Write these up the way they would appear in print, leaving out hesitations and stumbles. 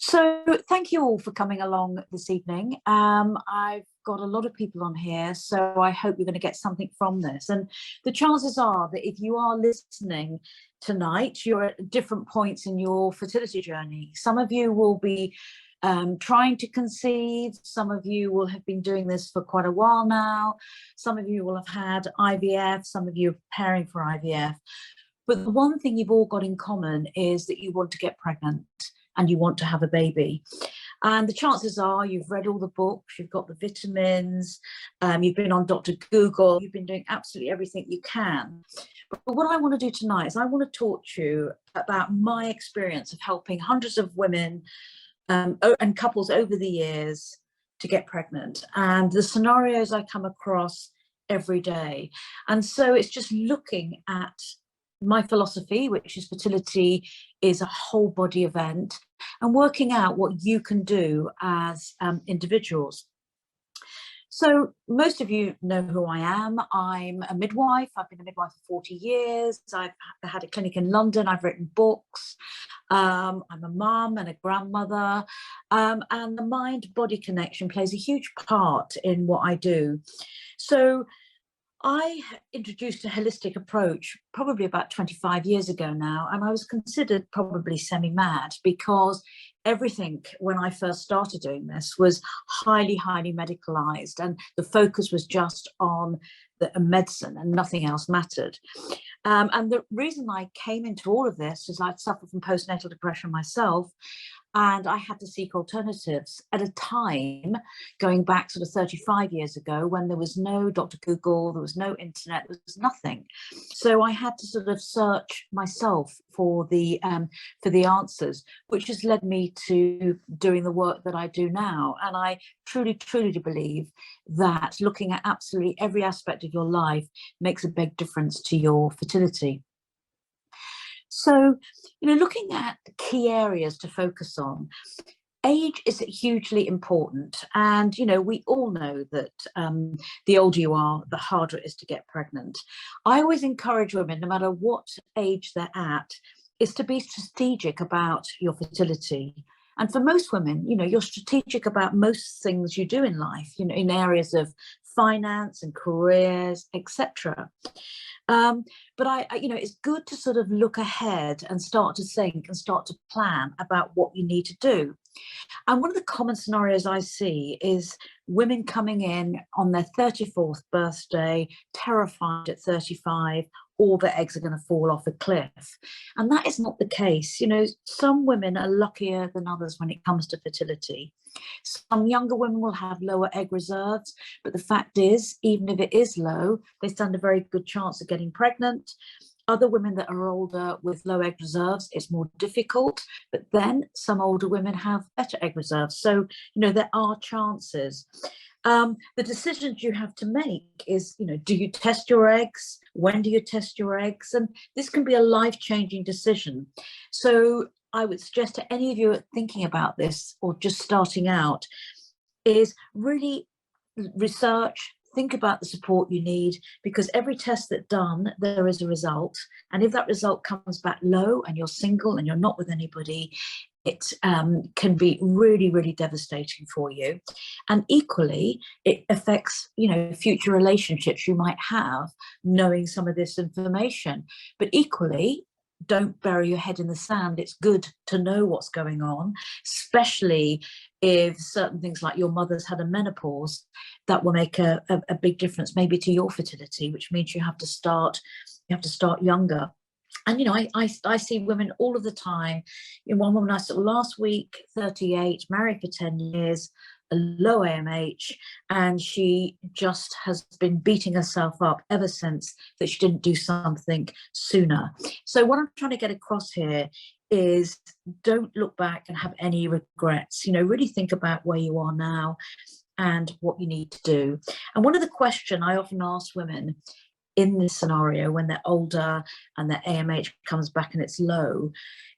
So thank you all for coming along this evening. I've got a lot of people on here, so I hope you're going to get something from this. And the chances are that if you are listening tonight, you're at different points in your fertility journey. Some of you will be trying to conceive. Some of you will have been doing this for quite a while now. Some of you will have had IVF. Some of you are preparing for IVF. But the one thing you've all got in common is that you want to get pregnant and you want to have a baby. And the chances are you've read all the books, you've got the vitamins, you've been on Dr. Google, you've been doing absolutely everything you can. But what I want to do tonight is I want to talk to you about my experience of helping hundreds of women and couples over the years to get pregnant, and the scenarios I come across every day. And so it's just looking at my philosophy, which is fertility is a whole body event, and working out what you can do as individuals. So most of you know who I am. I'm a midwife. I've been a midwife for 40 years. I've had a clinic in London. I've written books. I'm a mum and a grandmother. And the mind-body connection plays a huge part in what I do. So I introduced a holistic approach probably about 25 years ago now, and I was considered probably semi-mad because everything when I first started doing this was highly medicalized, and the focus was just on the medicine and nothing else mattered. And the reason I came into all of this is I'd suffered from postnatal depression myself, and I had to seek alternatives at a time going back sort of 35 years ago when there was no Dr. Google, there was no internet, there was nothing. So I had to sort of search myself for the answers, which has led me to doing the work that I do now. And I truly believe that looking at absolutely every aspect of your life makes a big difference to your fertility. So, looking at key areas to focus on, age is hugely important. And, we all know that the older you are, the harder it is to get pregnant. I always encourage women, no matter what age they're at, is to be strategic about your fertility. And for most women, you're strategic about most things you do in life, in areas of finance and careers, etc. But it's good to sort of look ahead and start to think and start to plan about what you need to do. And one of the common scenarios I see is women coming in on their 34th birthday, terrified at 35, all their eggs are going to fall off a cliff. And that is not the case. Some women are luckier than others when it comes to fertility. Some younger women will have lower egg reserves, but the fact is, even if it is low, they stand a very good chance of getting pregnant. Other women that are older with low egg reserves, it's more difficult, but then some older women have better egg reserves. So, there are chances. The decisions you have to make is, do you test your eggs? When do you test your eggs? And this can be a life-changing decision. So I would suggest to any of you thinking about this or just starting out is really research, think about the support you need, because every test that's done, there is a result. And if that result comes back low and you're single and you're not with anybody, it can be really devastating for you. And equally, it affects, future relationships you might have knowing some of this information. But equally, don't bury your head in the sand. It's good to know what's going on, especially if certain things like your mother's had a menopause, that will make a big difference maybe to your fertility, which means you have to start younger. And I see women all of the time. One woman I saw last week, 38, married for 10 years, a low AMH, and she just has been beating herself up ever since that she didn't do something sooner. So what I'm trying to get across here is don't look back and have any regrets. Really think about where you are now and what you need to do. And one of the questions I often ask women in this scenario when they're older and their AMH comes back and it's low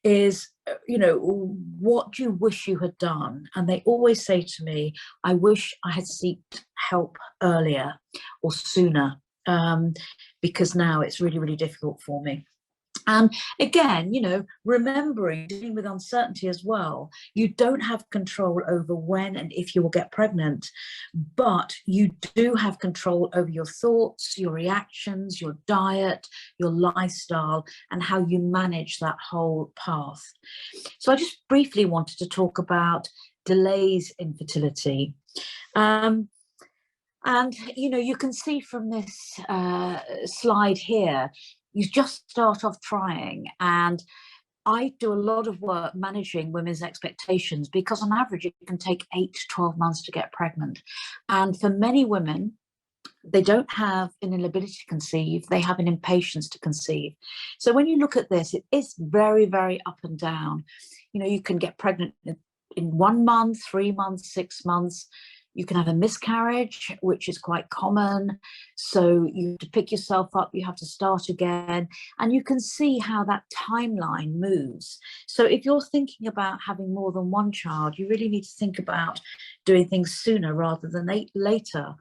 is, what do you wish you had done? And they always say to me, I wish I had sought help earlier or sooner, because now it's really difficult for me. And again, remembering, dealing with uncertainty as well, you don't have control over when and if you will get pregnant, but you do have control over your thoughts, your reactions, your diet, your lifestyle, and how you manage that whole path. So I just briefly wanted to talk about delays in fertility. And, you can see from this slide here, you just start off trying. And I do a lot of work managing women's expectations because on average, it can take 8 to 12 months to get pregnant. And for many women, they don't have an inability to conceive, they have an impatience to conceive. So when you look at this, it is very, very up and down. You can get pregnant in 1 month, 3 months, 6 months. You can have a miscarriage, which is quite common. So you have to pick yourself up, you have to start again. And you can see how that timeline moves. So if you're thinking about having more than one child, you really need to think about doing things sooner rather than later.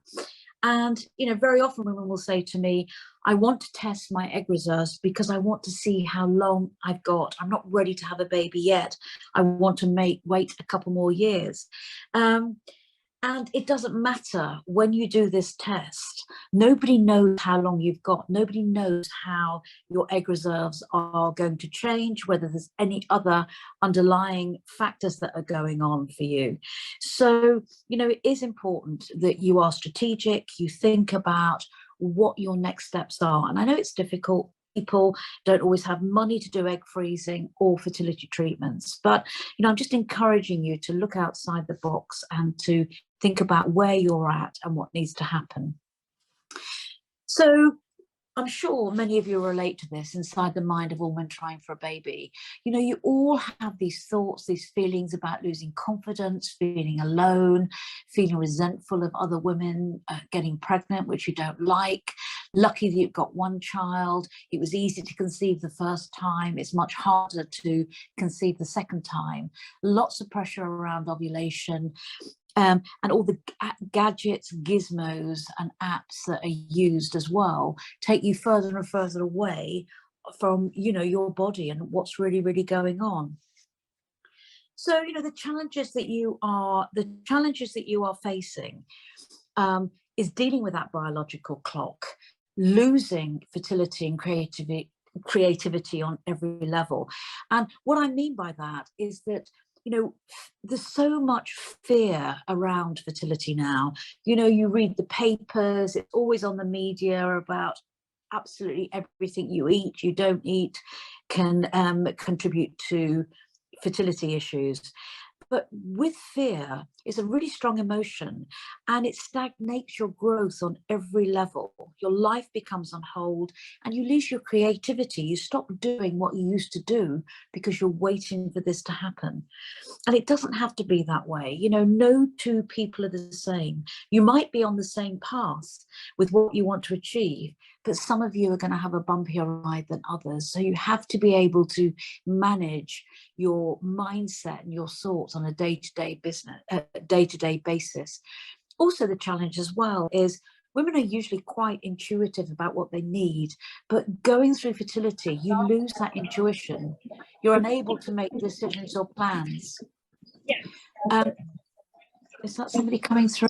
And, very often women will say to me, I want to test my egg reserves because I want to see how long I've got. I'm not ready to have a baby yet. I want to wait a couple more years. And it doesn't matter when you do this test. Nobody knows how long you've got. Nobody knows how your egg reserves are going to change, whether there's any other underlying factors that are going on for you. So, it is important that you are strategic, you think about what your next steps are. And I know it's difficult. People don't always have money to do egg freezing or fertility treatments. But, I'm just encouraging you to look outside the box and to think about where you're at and what needs to happen. So I'm sure many of you relate to this inside the mind of a woman trying for a baby. You all have these thoughts, these feelings about losing confidence, feeling alone, feeling resentful of other women getting pregnant, which you don't like. Lucky that you've got one child. It was easy to conceive the first time. It's much harder to conceive the second time. Lots of pressure around ovulation. And all the gadgets, gizmos and apps that are used as well take you further and further away from, your body and what's really, really going on. So, the challenges that you are facing is dealing with that biological clock, losing fertility and creativity on every level. And what I mean by that is that there's so much fear around fertility now. You read the papers, it's always on the media about absolutely everything you eat, you don't eat can contribute to fertility issues. But with fear, it's a really strong emotion and it stagnates your growth on every level. Your life becomes on hold and you lose your creativity. You stop doing what you used to do because you're waiting for this to happen. And it doesn't have to be that way. No two people are the same. You might be on the same path with what you want to achieve, but some of you are going to have a bumpier ride than others. So you have to be able to manage your mindset and your thoughts on a day-to-day basis. Also, the challenge as well is women are usually quite intuitive about what they need, but going through fertility, you lose that intuition. You're unable to make decisions or plans. Is that somebody coming through?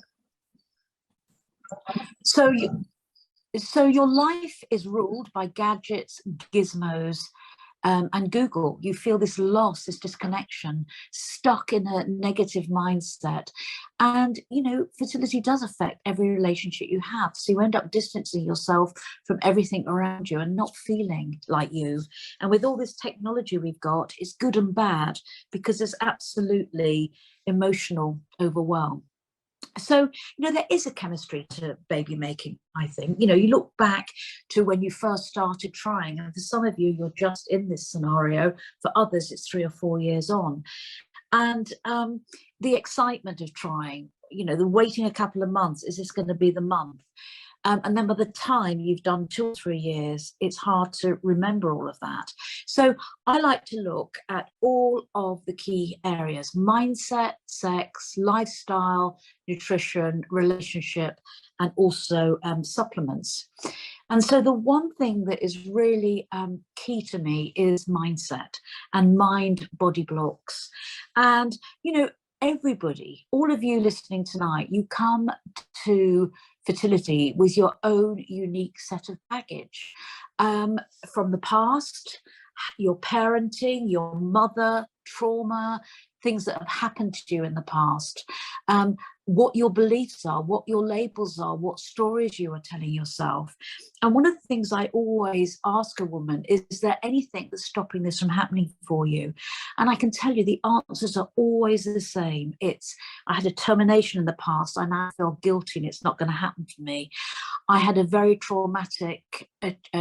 So your life is ruled by gadgets, gizmos, and Google. You feel this loss, this disconnection, stuck in a negative mindset. And, fertility does affect every relationship you have. So you end up distancing yourself from everything around you and not feeling like you. And with all this technology we've got, it's good and bad because there's absolutely emotional overwhelm. So, there is a chemistry to baby making, I think. You look back to when you first started trying, and for some of you, you're just in this scenario. For others, it's 3 or 4 years on. And the excitement of trying, the waiting a couple of months, is this going to be the month? And then by the time you've done 2 or 3 years, it's hard to remember all of that. So I like to look at all of the key areas: mindset, sex, lifestyle, nutrition, relationship, and also supplements. And so the one thing that is really key to me is mindset and mind body blocks. And, you know, everybody, all of you listening tonight, you come to fertility with your own unique set of baggage from the past, your parenting, your mother, trauma, things that have happened to you in the past, what your beliefs are, what your labels are, what stories you are telling yourself. And one of the things I always ask a woman is there anything that's stopping this from happening for you? And I can tell you the answers are always the same. It's, I had a termination in the past, I now feel guilty and it's not going to happen to me. I had a very traumatic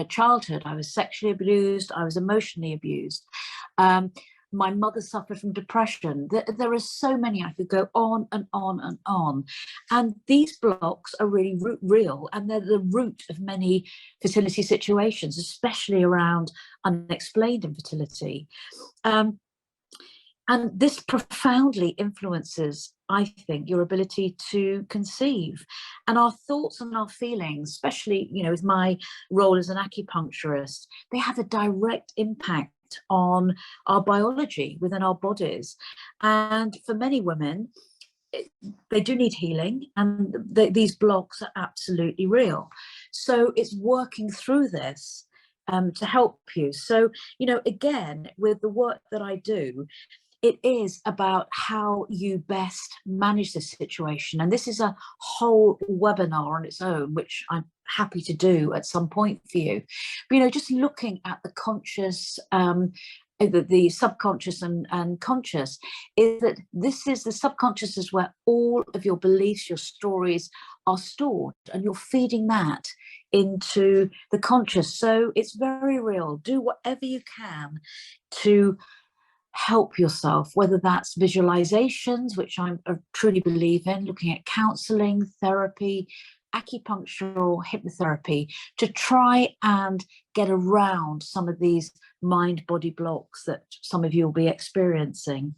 childhood. I was sexually abused, I was emotionally abused. My mother suffered from depression. There are so many, I could go on and on and on. And these blocks are really real, and they're the root of many fertility situations, especially around unexplained infertility. And this profoundly influences, I think, your ability to conceive. And our thoughts and our feelings, especially, you know, with my role as an acupuncturist, they have a direct impact on our biology within our bodies. And for many women, they do need healing, and these blocks are absolutely real. So it's working through this to help you. So, you know, again, with the work that I do, it is about how you best manage the situation. And this is a whole webinar on its own, which I'm happy to do at some point for you. But, you know, just looking at the conscious, the subconscious and conscious, is that this is the subconscious is where all of your beliefs, your stories are stored, and you're feeding that into the conscious. So it's very real. Do whatever you can to help yourself, whether that's visualizations, which I truly believe in, looking at counseling, therapy, acupuncture or hypnotherapy, to try and get around some of these mind-body blocks that some of you will be experiencing.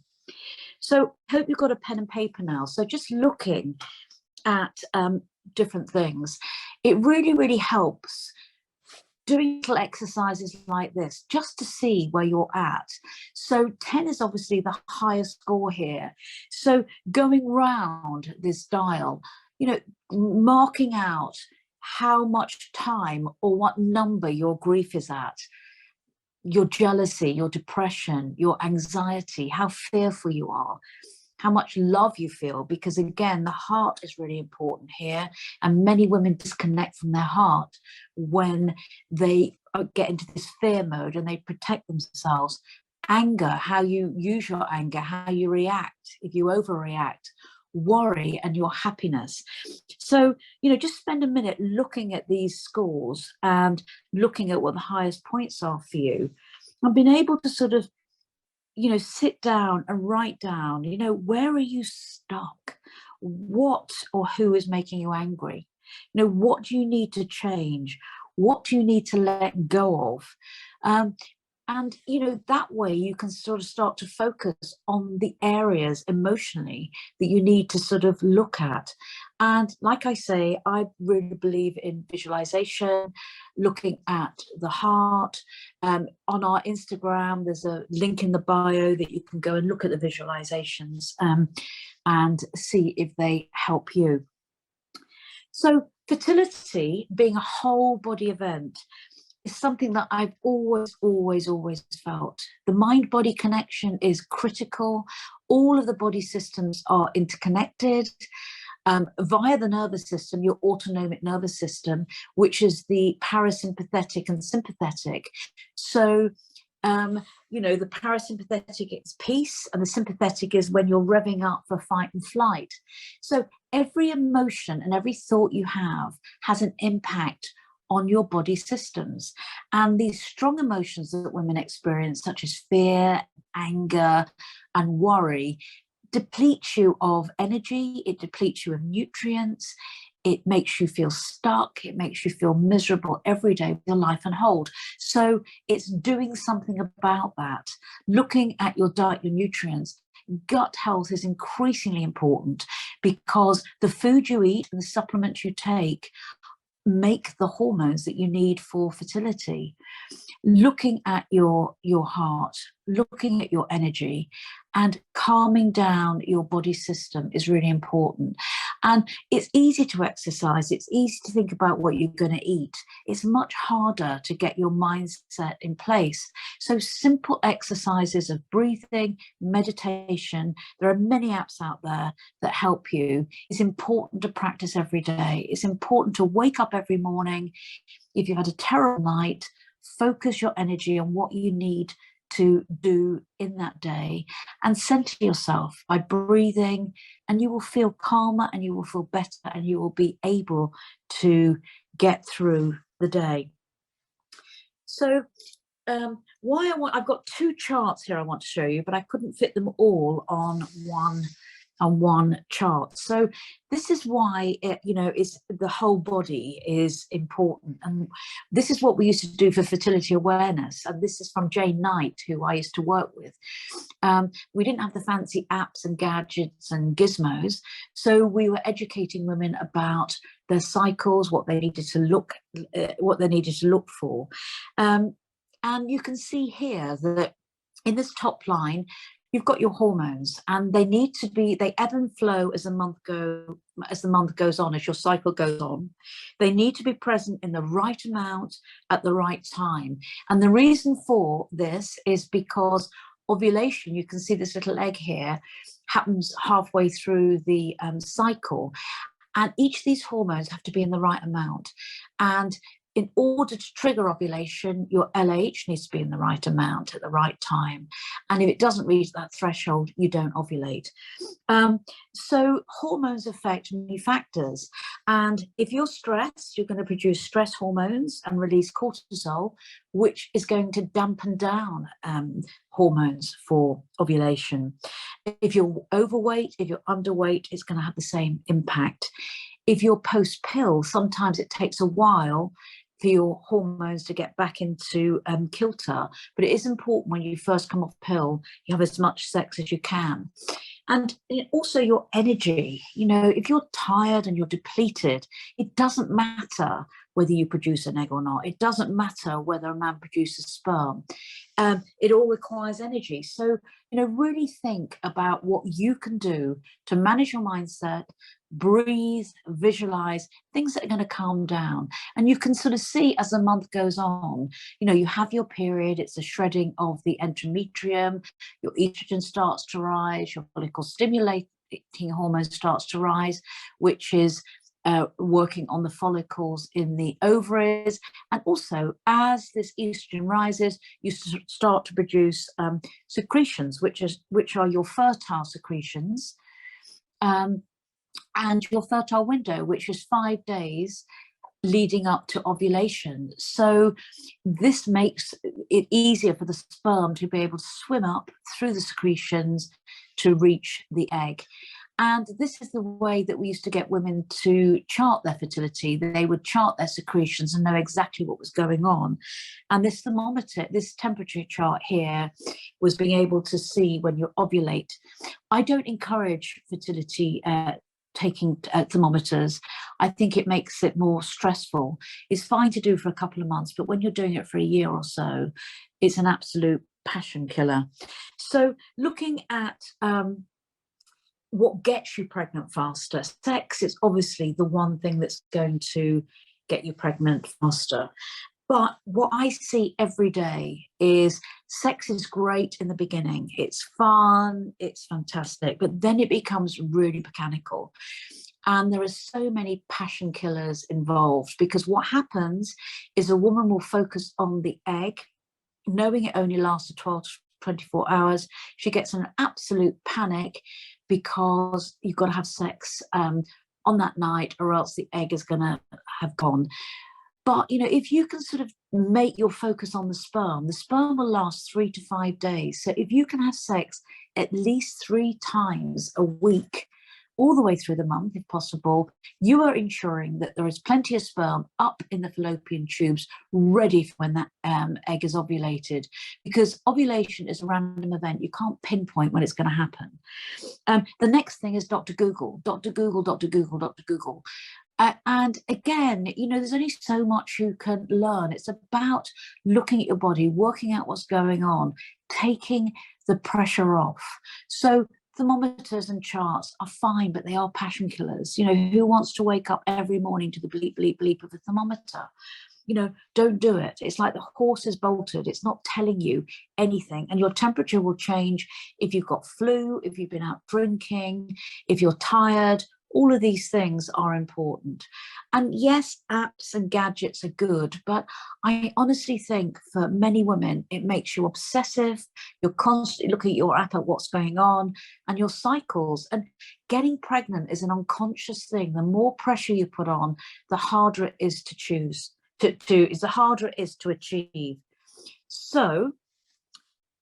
So I hope you've got a pen and paper now. So just looking at different things, it really, really helps doing little exercises like this just to see where you're at. So 10 is obviously the highest score here. So going round this dial, you know, marking out how much time or what number your grief is at, your jealousy, your depression, your anxiety, how fearful you are, how much love you feel, because again, the heart is really important here. And many women disconnect from their heart when they get into this fear mode and they protect themselves. Anger, how you use your anger, how you react, if you overreact, worry, and your happiness. So, you know, just spend a minute looking at these scores and looking at what the highest points are for you, and being able to sort of, you know, sit down and write down, you know, where are you stuck? What or who is making you angry? You know, what do you need to change? What do you need to let go of? And, you know, that way you can sort of start to focus on the areas emotionally that you need to sort of look at. And like I say, I really believe in visualization, looking at the heart. On our Instagram, there's a link in the bio that you can go and look at the visualizations and see if they help you. So fertility being a whole body event is something that I've always felt. The mind-body connection is critical. All of the body systems are interconnected. Via the nervous system, your autonomic nervous system, which is the parasympathetic and sympathetic. So, you know, the parasympathetic is peace, and the sympathetic is when you're revving up for fight and flight. So every emotion and every thought you have has an impact on your body systems. And these strong emotions that women experience, such as fear, anger, and worry, depletes you of energy, it depletes you of nutrients, it makes you feel stuck, it makes you feel miserable every day with your life on hold. So it's doing something about that, looking at your diet, your nutrients. Gut health is increasingly important, because the food you eat and the supplements you take make the hormones that you need for fertility. Looking at your heart, looking at your energy, and calming down your body system is really important. And it's easy to exercise, it's easy to think about what you're going to eat. It's much harder to get your mindset in place. So simple exercises of breathing, meditation, there are many apps out there that help you. It's important to practice every day. It's important to wake up every morning. If you've had a terrible night, focus your energy on what you need to do in that day and center yourself by breathing, and you will feel calmer and you will feel better and you will be able to get through the day. So I've got two charts here I want to show you, but I couldn't fit them all on one chart. So this is why it's the whole body is important, and this is what we used to do for fertility awareness. And this is from Jane Knight, who I used to work with. We didn't have the fancy apps and gadgets and gizmos, so we were educating women about their cycles, what they needed to look for. And you can see here that in this top line, you've got your hormones, and they ebb and flow as the month goes on, as your cycle goes on. They need to be present in the right amount at the right time. And the reason for this is because ovulation, you can see this little egg here, happens halfway through the cycle. And each of these hormones have to be in the right amount. And in order to trigger ovulation, your LH needs to be in the right amount at the right time. And if it doesn't reach that threshold, you don't ovulate. So hormones affect many factors. And if you're stressed, you're going to produce stress hormones and release cortisol, which is going to dampen down hormones for ovulation. If you're overweight, if you're underweight, it's going to have the same impact. If you're post-pill, sometimes it takes a while for your hormones to get back into kilter. But it is important when you first come off pill, you have as much sex as you can. And also your energy, if you're tired and you're depleted, it doesn't matter whether you produce an egg or not. It doesn't matter whether a man produces sperm. It all requires energy. So, really think about what you can do to manage your mindset, breathe, visualize things that are going to calm down. And you can sort of see as the month goes on, you have your period, it's a shredding of the endometrium, your estrogen starts to rise, your follicle stimulating hormone starts to rise, which is working on the follicles in the ovaries. And also, as this estrogen rises, you start to produce secretions, which are your fertile secretions, and your fertile window, which is 5 days leading up to ovulation. So this makes it easier for the sperm to be able to swim up through the secretions to reach the egg. And this is the way that we used to get women to chart their fertility. They would chart their secretions and know exactly what was going on. And this thermometer, this temperature chart here, was being able to see when you ovulate. I don't encourage fertility taking thermometers. I think it makes it more stressful. It's fine to do for a couple of months, but when you're doing it for a year or so, it's an absolute passion killer. So looking at what gets you pregnant faster, sex is obviously the one thing that's going to get you pregnant faster. But what I see every day is sex is great in the beginning. It's fun, it's fantastic, but then it becomes really mechanical. And there are so many passion killers involved, because what happens is a woman will focus on the egg, knowing it only lasts 12 to 24 hours. She gets an absolute panic because you've got to have sex on that night, or else the egg is going to have gone. But, if you can sort of make your focus on the sperm will last 3 to 5 days. So if you can have sex at least 3 times a week, all the way through the month, if possible, you are ensuring that there is plenty of sperm up in the fallopian tubes, ready for when that egg is ovulated. Because ovulation is a random event. You can't pinpoint when it's going to happen. The next thing is Dr. Google. Dr. Google, Dr. Google, Dr. Google. And again, you know, there's only so much you can learn. It's about looking at your body, working out what's going on, taking the pressure off. So thermometers and charts are fine, but they are passion killers. You know, who wants to wake up every morning to the bleep, bleep, bleep of a thermometer? You know, don't do it. It's like the horse is bolted. It's not telling you anything. And your temperature will change if you've got flu, if you've been out drinking, if you're tired. All of these things are important. And yes, apps and gadgets are good, but I honestly think for many women, it makes you obsessive. You're constantly looking at your app at what's going on and your cycles. And getting pregnant is an unconscious thing. The more pressure you put on, the harder it is to choose. The harder it is to achieve. So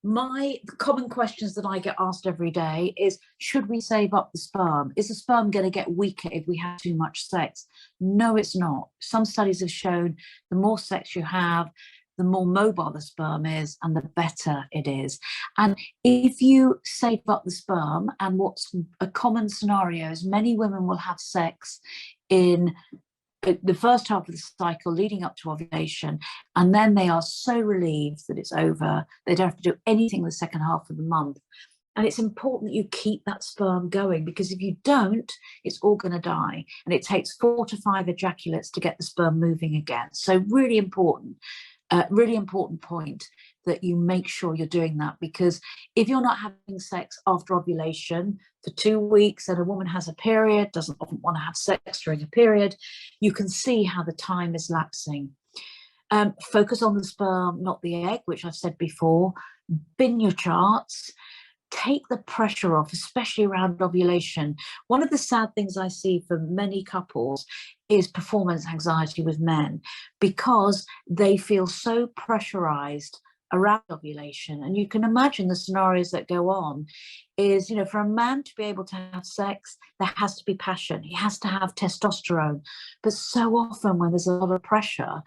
the common questions that I get asked every day is, should we save up the sperm? Is the sperm going to get weaker if we have too much sex? No, it's not. Some studies have shown the more sex you have, the more mobile the sperm is and the better it is. And if you save up the sperm, and what's a common scenario is many women will have sex in the first half of the cycle leading up to ovulation, and then they are so relieved that it's over. They don't have to do anything the second half of the month. And it's important that you keep that sperm going, because if you don't, it's all going to die. And it takes 4 to 5 ejaculates to get the sperm moving again. So really important point that you make sure you're doing that, because if you're not having sex after ovulation for 2 weeks and a woman has a period, doesn't often want to have sex during a period, you can see how the time is lapsing. Focus on the sperm, not the egg, which I've said before. Bin your charts. Take the pressure off, especially around ovulation. One of the sad things I see for many couples is performance anxiety with men, because they feel so pressurized around ovulation. And you can imagine the scenarios that go on is, you know, for a man to be able to have sex, there has to be passion. He has to have testosterone. But so often when there's a lot of pressure,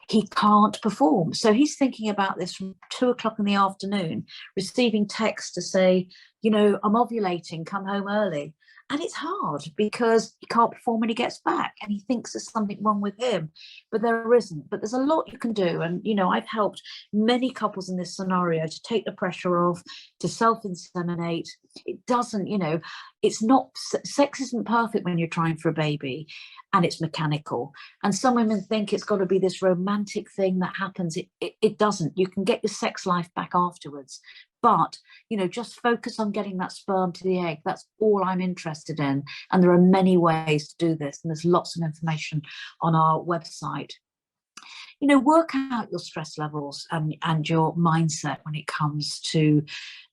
he can't perform. So he's thinking about this from 2 o'clock in the afternoon, receiving texts to say, you know, I'm ovulating, come home early. And it's hard because he can't perform when he gets back, and he thinks there's something wrong with him, but there isn't. But there's a lot you can do. And, you know, I've helped many couples in this scenario to take the pressure off, to self-inseminate. It doesn't, you know, it's not, sex isn't perfect when you're trying for a baby, and it's mechanical. And some women think it's got to be this romantic thing that happens. It doesn't. You can get your sex life back afterwards. But, you know, just focus on getting that sperm to the egg. That's all I'm interested in. And there are many ways to do this. And there's lots of information on our website. You know, work out your stress levels and your mindset when it comes to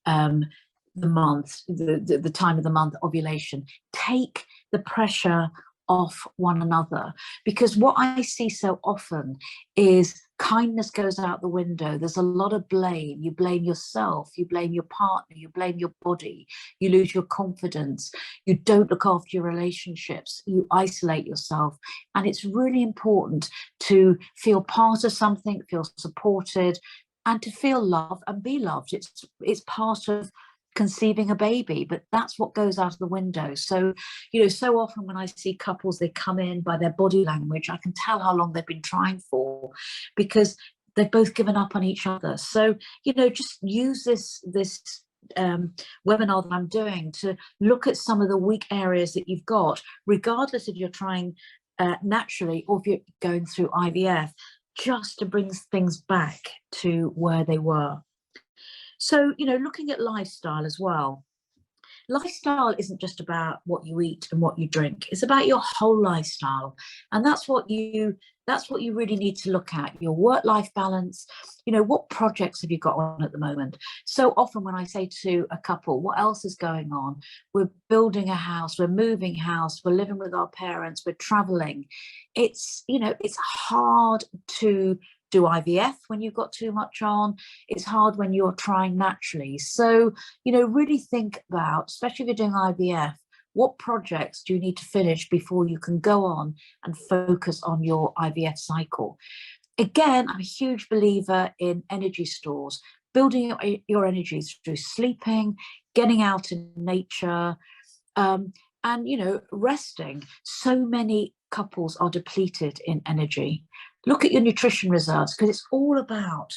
the month, the time of the month, ovulation. Take the pressure off one another, because what I see so often is kindness goes out the window. There's a lot of blame. You blame yourself, you blame your partner, you blame your body, you lose your confidence, you don't look after your relationships, you isolate yourself. And it's really important to feel part of something, feel supported, and to feel loved and be loved. It's part of conceiving a baby, but that's what goes out of the window. So, you know, so often when I see couples, they come in by their body language, I can tell how long they've been trying for, because they've both given up on each other. So, you know, just use this webinar that I'm doing to look at some of the weak areas that you've got, regardless if you're trying naturally or if you're going through IVF, just to bring things back to where they were. So, you know, looking at lifestyle as well. Lifestyle isn't just about what you eat and what you drink. It's about your whole lifestyle. And that's what you really need to look at. Your work-life balance. You know, what projects have you got on at the moment? So often when I say to a couple, what else is going on? We're building a house, we're moving house, we're living with our parents, we're traveling. It's, you know, it's hard to do IVF when you've got too much on. It's hard when you're trying naturally. So, you know, really think about, especially if you're doing IVF, what projects do you need to finish before you can go on and focus on your IVF cycle? Again, I'm a huge believer in energy stores, building your energy through sleeping, getting out in nature, And, you know, resting. So many couples are depleted in energy. Look at your nutrition reserves, because it's all about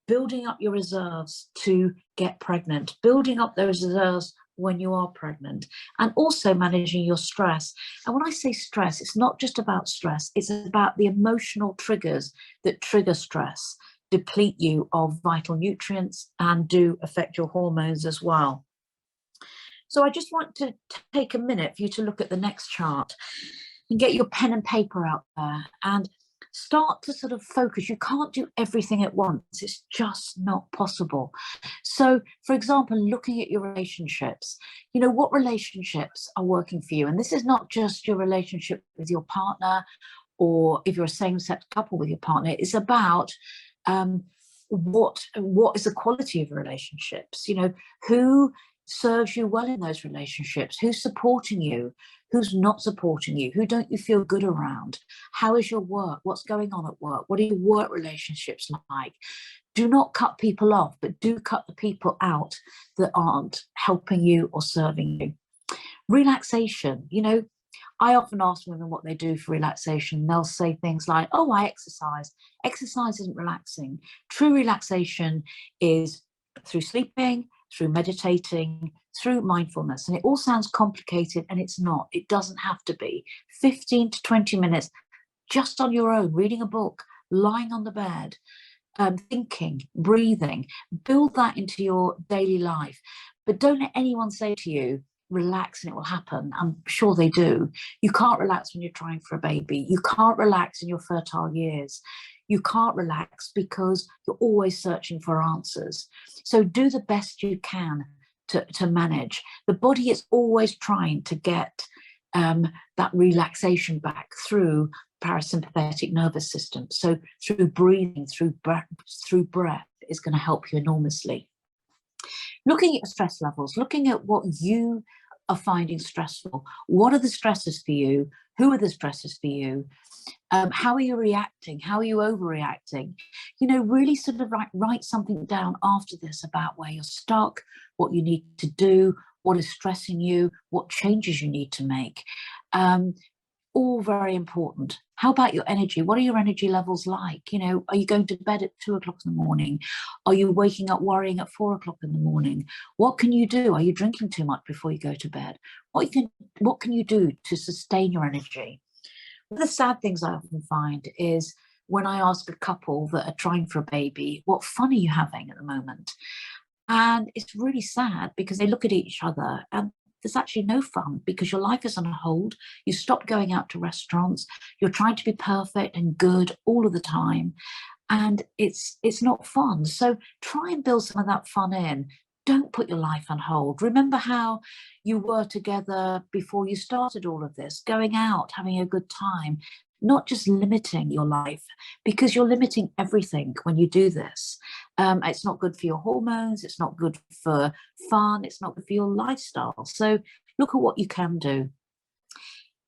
building up your reserves to get pregnant, building up those reserves when you are pregnant, and also managing your stress. And when I say stress, it's not just about stress, it's about the emotional triggers that trigger stress, deplete you of vital nutrients, and do affect your hormones as well. So I just want to take a minute for you to look at the next chart and get your pen and paper out there and start to sort of focus. You can't do everything at once. It's just not possible. So, for example, looking at your relationships, you know, what relationships are working for you? And this is not just your relationship with your partner, or if you're a same-sex couple with your partner. It's about what is the quality of relationships? You know, who serves you well in those relationships? Who's supporting you? Who's not supporting you? Who don't you feel good around? How is your work? What's going on at work? What are your work relationships like? Do not cut people off, but do cut the people out that aren't helping you or serving you. Relaxation, you know, I often ask women what they do for relaxation. They'll say things like, oh, I exercise. Exercise isn't relaxing. True relaxation is through sleeping, through meditating, through mindfulness. And it all sounds complicated, and it's not. It doesn't have to be. 15 to 20 minutes just on your own, reading a book, lying on the bed, thinking, breathing. Build that into your daily life. But don't let anyone say to you, relax and it will happen. I'm sure they do. You can't relax when you're trying for a baby. You can't relax in your fertile years. You can't relax because you're always searching for answers. So do the best you can to manage. The body is always trying to get that relaxation back through parasympathetic nervous system. So through breathing, through breath is going to help you enormously. Looking at stress levels, looking at what you are finding stressful. What are the stresses for you? Who are the stresses for you? How are you reacting? How are you overreacting? You know, really sort of write something down after this about where you're stuck, what you need to do, what is stressing you, what changes you need to make. All very important. How about your energy? What are your energy levels like? You know, are you going to bed at 2 o'clock in the morning? Are you waking up worrying at 4 o'clock in the morning? What can you do? Are you drinking too much before you go to bed? What can you do to sustain your energy? One of the sad things I often find is when I ask a couple that are trying for a baby, what fun are you having at the moment? And it's really sad because they look at each other and there's actually no fun because your life is on hold. You stop going out to restaurants. You're trying to be perfect and good all of the time. And it's not fun. So try and build some of that fun in. Don't put your life on hold. Remember how you were together before you started all of this, going out, having a good time, not just limiting your life, because you're limiting everything when you do this. It's not good for your hormones. It's not good for fun. It's not good for your lifestyle. So look at what you can do.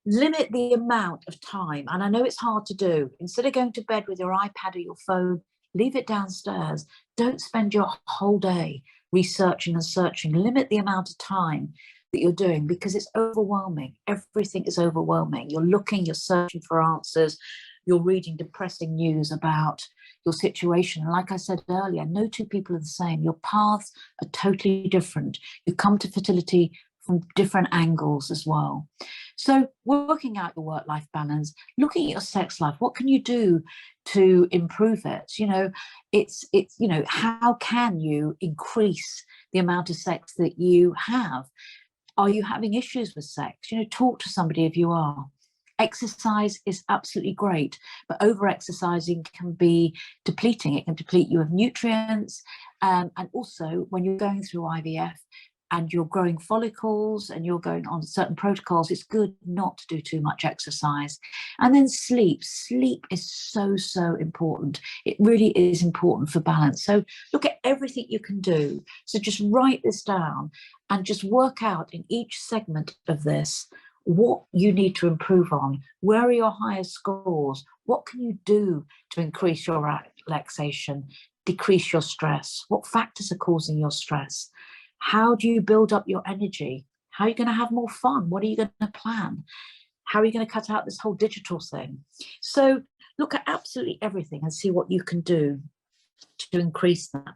Limit the amount of time. And I know it's hard to do. Instead of going to bed with your iPad or your phone, leave it downstairs. Don't spend your whole day researching and searching. Limit the amount of time that you're doing because it's overwhelming. Everything is overwhelming. You're looking, you're searching for answers, you're reading depressing news about your situation. And like I said earlier, no two people are the same. Your paths are totally different. You come to fertility from different angles as well. So working out your work-life balance, looking at your sex life, what can you do to improve it? You know, it's you know, how can you increase the amount of sex that you have? Are you having issues with sex? You know, talk to somebody if you are. Exercise is absolutely great, but over-exercising can be depleting. It can deplete you of nutrients. And also, when you're going through IVF and you're growing follicles and you're going on certain protocols, it's good not to do too much exercise. And then sleep. Sleep is so, so important. It really is important for balance. So look at everything you can do. So just write this down and just work out in each segment of this what you need to improve on. Where are your highest scores? What can you do to increase your relaxation, decrease your stress? What factors are causing your stress? How do you build up your energy? How are you going to have more fun? What are you going to plan? How are you going to cut out this whole digital thing? So look at absolutely everything and see what you can do to increase that.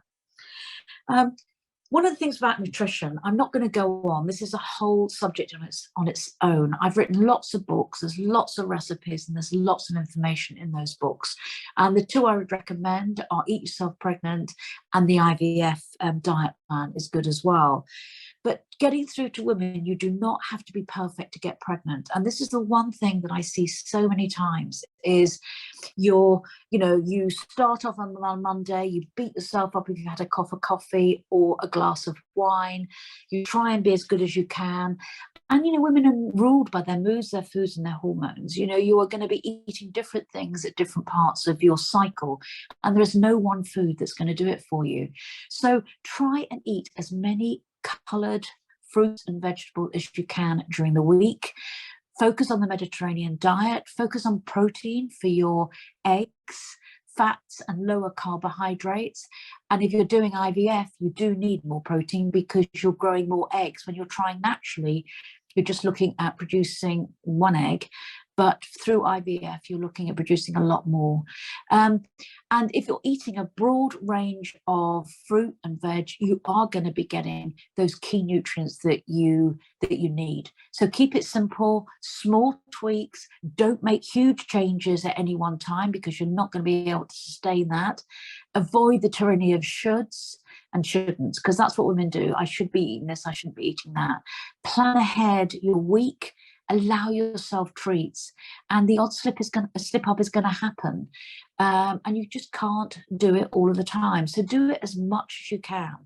One of the things about nutrition, I'm not going to go on. This is a whole subject on its own. I've written lots of books. There's lots of recipes and there's lots of information in those books. And the two I would recommend are Eat Yourself Pregnant, and the IVF diet plan is good as well. But getting through to women, you do not have to be perfect to get pregnant. And this is the one thing that I see so many times is you start off on Monday, you beat yourself up if you've had a cup of coffee or a glass of wine. You try and be as good as you can. And, women are ruled by their moods, their foods, and their hormones. You are going to be eating different things at different parts of your cycle. And there is no one food that's going to do it for you. So try and eat as many coloured fruits and vegetables as you can during the week. Focus on the Mediterranean diet. Focus on protein for your eggs, fats, and lower carbohydrates. And if you're doing IVF, you do need more protein because you're growing more eggs. When you're trying naturally, you're just looking at producing one egg. But through IVF, you're looking at producing a lot more. And if you're eating a broad range of fruit and veg, you are going to be getting those key nutrients that you need. So keep it simple, small tweaks. Don't make huge changes at any one time because you're not going to be able to sustain that. Avoid the tyranny of shoulds and shouldn'ts, because that's what women do. I should be eating this, I shouldn't be eating that. Plan ahead your week. Allow yourself treats, and the odd slip up is going to happen, and you just can't do it all of the time. So do it as much as you can,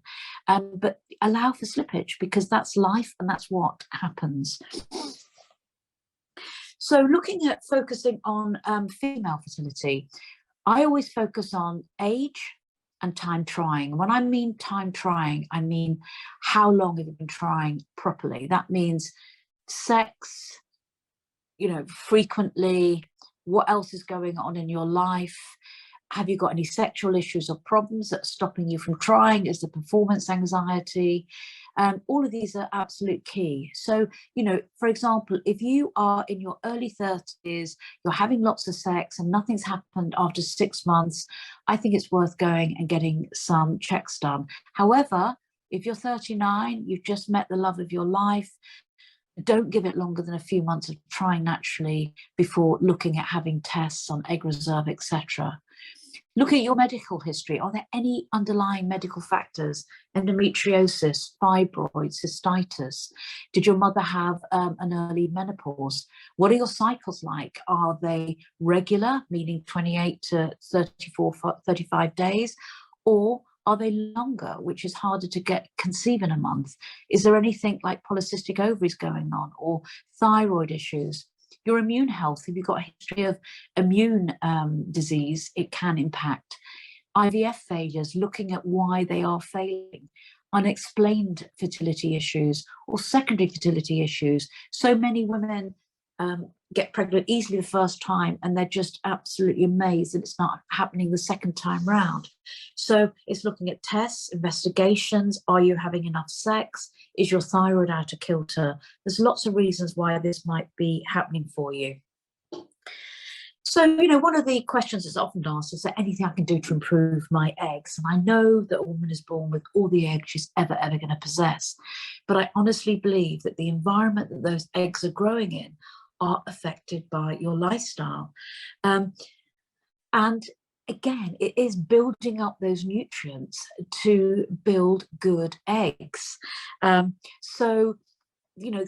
but allow for slippage because that's life and that's what happens. So looking at focusing on female fertility, I always focus on age and time trying. When I mean time trying, I mean how long have you been trying properly? That means sex, frequently. What else is going on in your life? Have you got any sexual issues or problems that are stopping you from trying? Is the performance anxiety? All of these are absolute key. So, for example, if you are in your early 30s, you're having lots of sex and nothing's happened after 6 months, I think it's worth going and getting some checks done. However, if you're 39, you've just met the love of your life, don't give it longer than a few months of trying naturally before looking at having tests on egg reserve, etc. Look at your medical history. Are there any underlying medical factors? Endometriosis, fibroids, cystitis? Did your mother have an early menopause? What are your cycles like? Are they regular, meaning 28 to 34, 35 days? Or are they longer, which is harder to conceive in a month? Is there anything like polycystic ovaries going on or thyroid issues? Your immune health, if you've got a history of immune disease, it can impact. IVF failures, looking at why they are failing. Unexplained fertility issues or secondary fertility issues. So many women get pregnant easily the first time and they're just absolutely amazed that it's not happening the second time round. So it's looking at tests, investigations. Are you having enough sex? Is your thyroid out of kilter? There's lots of reasons why this might be happening for you. So, one of the questions that's often asked is there anything I can do to improve my eggs? And I know that a woman is born with all the eggs she's ever going to possess. But I honestly believe that the environment that those eggs are growing in are affected by your lifestyle. And again, it is building up those nutrients to build good eggs. So,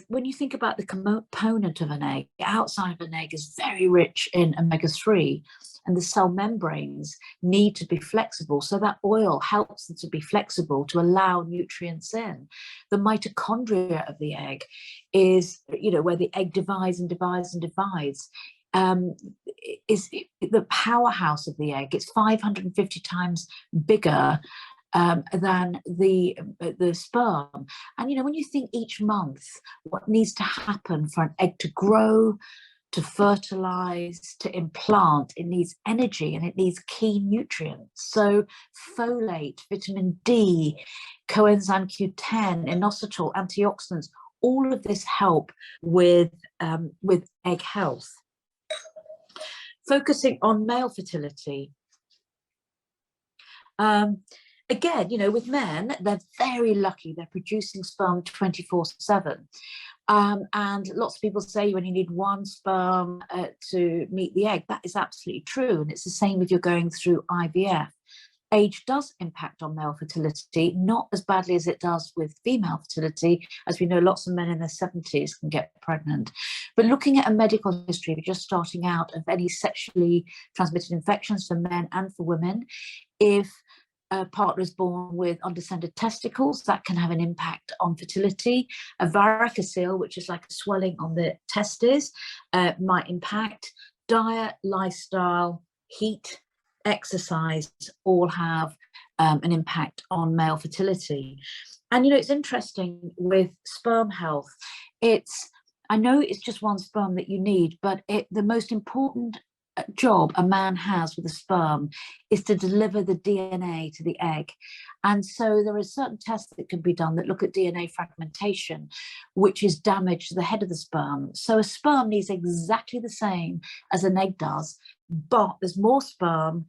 when you think about the component of an egg, outside of an egg is very rich in omega-3, and the cell membranes need to be flexible. So that oil helps them to be flexible to allow nutrients in. The mitochondria of the egg is, where the egg divides and divides and divides. Is the powerhouse of the egg. It's 550 times bigger than the sperm. And when you think each month what needs to happen for an egg to grow, to fertilize, to implant, it needs energy and it needs key nutrients. So folate, vitamin D, coenzyme Q10, inositol, antioxidants, all of this help with egg health. Focusing on male fertility. Again, you know, with men, they're very lucky. They're producing sperm 24/7. And lots of people say when you need one sperm to meet the egg, that is absolutely true. And it's the same if you're going through IVF. Age does impact on male fertility, not as badly as it does with female fertility. As we know, lots of men in their 70s can get pregnant. But looking at a medical history, if you're just starting out, of any sexually transmitted infections for men and for women, if a partner is born with undescended testicles, that can have an impact on fertility. A varicocele, which is like a swelling on the testes, might impact. Diet, lifestyle, heat, exercise all have an impact on male fertility. And, you know, it's interesting with sperm health. I know it's just one sperm that you need, but the most important job a man has with a sperm is to deliver the DNA to the egg. And so there are certain tests that can be done that look at DNA fragmentation, which is damage to the head of the sperm. So a sperm needs exactly the same as an egg does, but there's more sperm.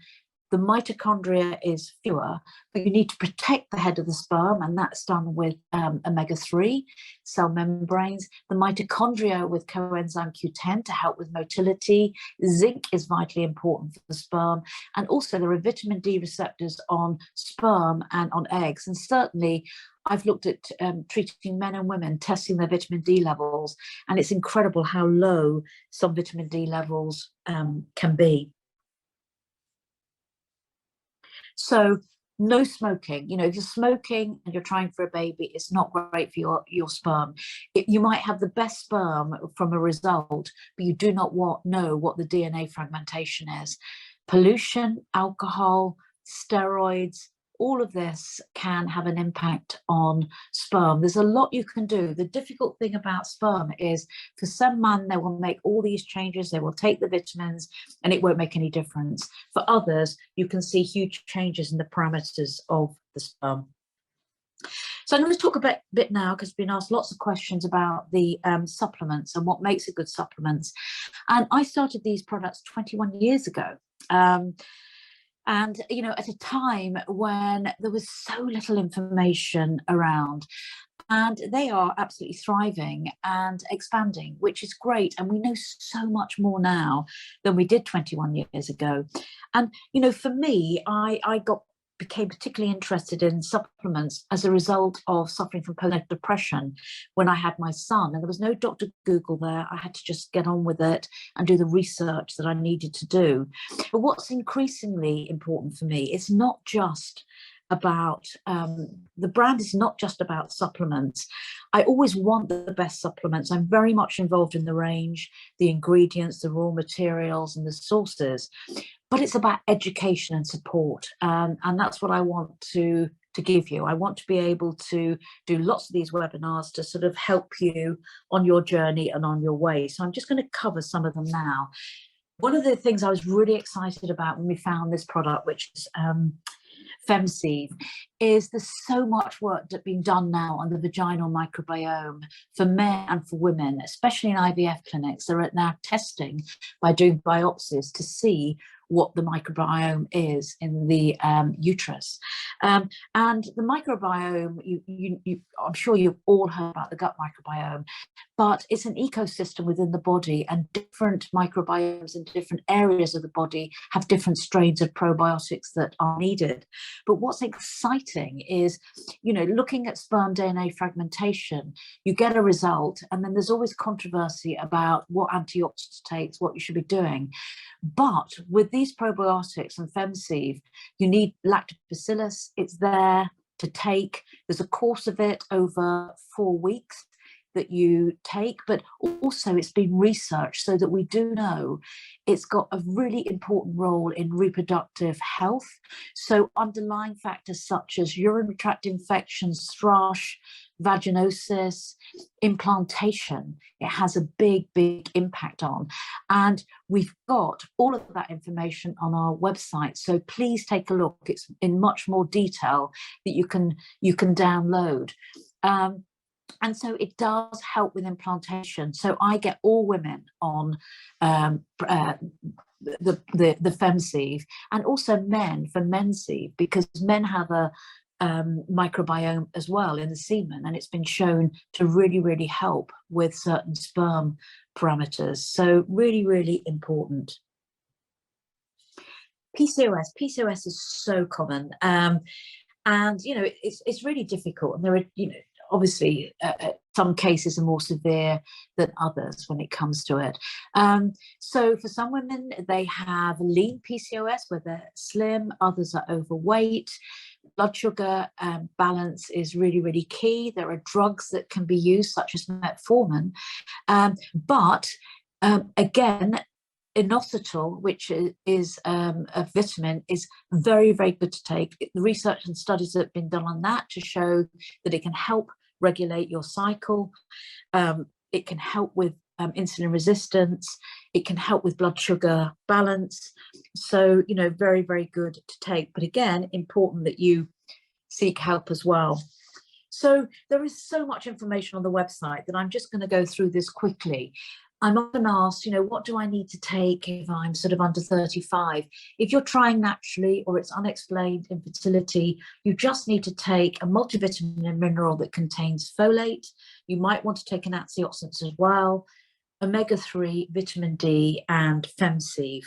The mitochondria is fewer, but you need to protect the head of the sperm, and that's done with omega-3 cell membranes. The mitochondria with coenzyme Q10 to help with motility. Zinc is vitally important for the sperm, and also there are vitamin D receptors on sperm and on eggs. And certainly I've looked at treating men and women, testing their vitamin D levels, and it's incredible how low some vitamin D levels can be. So no smoking. You know, if you're smoking and you're trying for a baby, it's not great for your sperm. You might have the best sperm from a result, but you do not know what the DNA fragmentation is. Pollution, alcohol, steroids, all of this can have an impact on sperm. There's a lot you can do. The difficult thing about sperm is for some men, they will make all these changes, they will take the vitamins, and it won't make any difference. For others, you can see huge changes in the parameters of the sperm. So I'm going to talk a bit now, because I've been asked lots of questions about the supplements and what makes a good supplement. And I started these products 21 years ago. And, you know, at a time when there was so little information around, and they are absolutely thriving and expanding, which is great. And we know so much more now than we did 21 years ago. And, you know, for me, I became particularly interested in supplements as a result of suffering from postnatal depression when I had my son, and there was no Dr. Google there. I had to just get on with it and do the research that I needed to do. But what's increasingly important for me, it's not just about the brand is not just about supplements. I always want the best supplements. I'm very much involved in the range, the ingredients, the raw materials, and the sources. But it's about education and support, and that's what I want to give you. I want to be able to do lots of these webinars to sort of help you on your journey and on your way. So I'm just going to cover some of them now. One of the things I was really excited about when we found this product, which is FemSeed, is there's so much work that's being done now on the vaginal microbiome for men and for women, especially in IVF clinics. They're now testing by doing biopsies to see what the microbiome is in the uterus. And the microbiome, I'm sure you've all heard about the gut microbiome, but it's an ecosystem within the body, and different microbiomes in different areas of the body have different strains of probiotics that are needed. But what's exciting is, you know, looking at sperm DNA fragmentation, you get a result, and then there's always controversy about what antioxidants to take, what you should be doing. But with these probiotics and FemSeed, you need lactobacillus. It's there to take. There's a course of it over 4 weeks that you take, but also it's been researched so that we do know it's got a really important role in reproductive health. So underlying factors such as urinary tract infections, thrush, vaginosis, implantation, it has a big impact on. And we've got all of that information on our website, so please take a look. It's in much more detail that you can download. And so it does help with implantation. So I get all women on the FemSeeve, and also men for Menseeve, because men have a microbiome as well in the semen, and it's been shown to really help with certain sperm parameters. So really important. PCOS is so common, and it's really difficult, and there are obviously some cases are more severe than others when it comes to it. So for some women, they have lean PCOS where they're slim, others are overweight. Blood sugar balance is really key. There are drugs that can be used, such as metformin, but again, inositol, which is a vitamin, is very good to take. The research and studies that have been done on that to show that it can help regulate your cycle. It can help with insulin resistance. It can help with blood sugar balance. So, very good to take. But again, important that you seek help as well. So there is so much information on the website that I'm just going to go through this quickly. I'm often asked, what do I need to take if I'm sort of under 35? If you're trying naturally or it's unexplained infertility, you just need to take a multivitamin and mineral that contains folate. You might want to take an antioxidant as well, omega-3, vitamin D, and FemSeeve.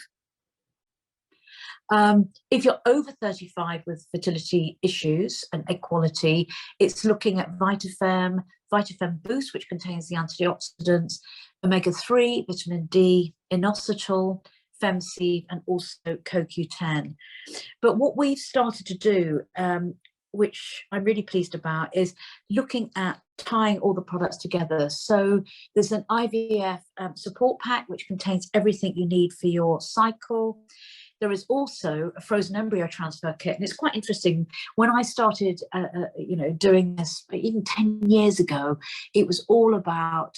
If you're over 35 with fertility issues and egg quality, it's looking at VitaFem Boost, which contains the antioxidants, omega-3, vitamin D, inositol, FemSeeve, and also CoQ10. But what we've started to do, which I'm really pleased about, is looking at tying all the products together. So there's an IVF support pack, which contains everything you need for your cycle. There is also a frozen embryo transfer kit, and it's quite interesting. When I started, doing this, even 10 years ago, it was all about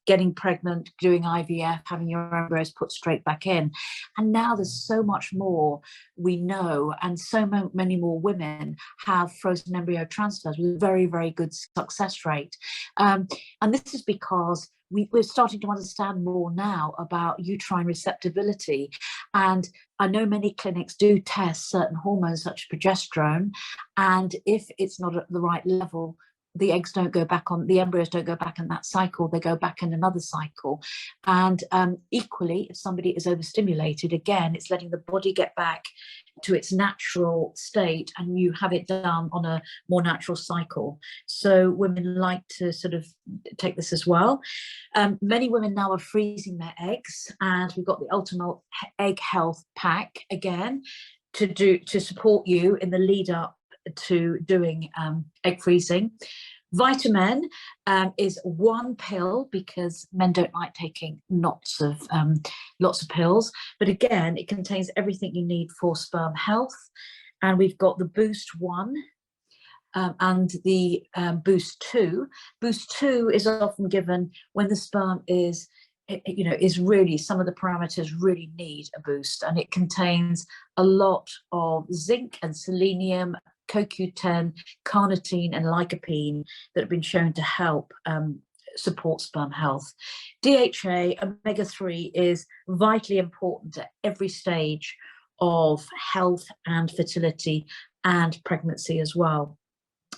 getting pregnant, doing IVF, having your embryos put straight back in. And now there's so much more we know, and so many more women have frozen embryo transfers with a very good success rate. And this is because we're starting to understand more now about uterine receptibility. And I know many clinics do test certain hormones such as progesterone, and if it's not at the right level, the embryos don't go back in that cycle, they go back in another cycle. And equally, if somebody is overstimulated, again, it's letting the body get back to its natural state, and you have it done on a more natural cycle. So women like to sort of take this as well. Many women now are freezing their eggs, and we've got the Ultimate Egg Health Pack again to support you in the lead up to doing egg freezing. Vitamin is one pill, because men don't like taking lots of pills. But again, it contains everything you need for sperm health. And we've got the Boost 1 and the Boost 2. Boost 2 is often given when the sperm is really, some of the parameters really need a boost, and it contains a lot of zinc and selenium, CoQ10, carnitine, and lycopene that have been shown to help support sperm health. DHA, omega-3, is vitally important at every stage of health and fertility and pregnancy as well.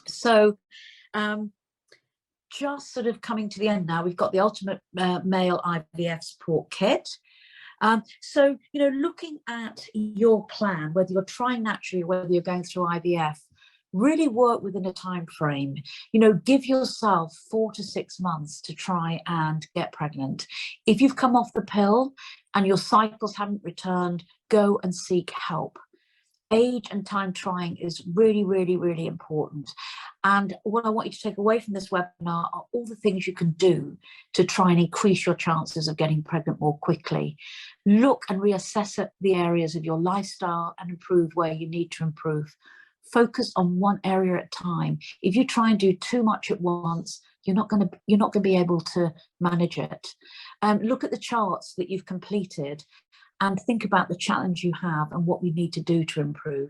So just sort of coming to the end now, we've got the Ultimate Male IVF Support Kit. So, looking at your plan, whether you're trying naturally or whether you're going through IVF, really work within a time frame. Give yourself 4 to 6 months to try and get pregnant. If you've come off the pill and your cycles haven't returned, go and seek help. Age and time trying is really important. And what I want you to take away from this webinar are all the things you can do to try and increase your chances of getting pregnant more quickly. Look and reassess the areas of your lifestyle and improve where you need to improve. Focus on one area at a time. If you try and do too much at once, you're not going to be able to manage it. Look at the charts that you've completed and think about the challenge you have and what you need to do to improve.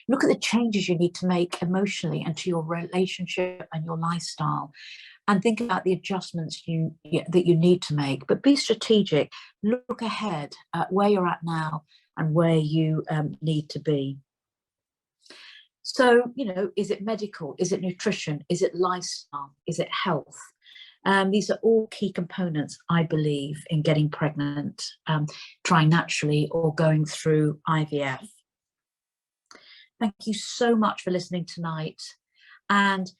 Look at the changes you need to make emotionally and to your relationship and your lifestyle, and think about the adjustments that you need to make. But be strategic. Look ahead at where you're at now and where you need to be. So, is it medical? Is it nutrition? Is it lifestyle? Is it health? These are all key components, I believe, in getting pregnant, trying naturally or going through IVF. Thank you so much for listening tonight. And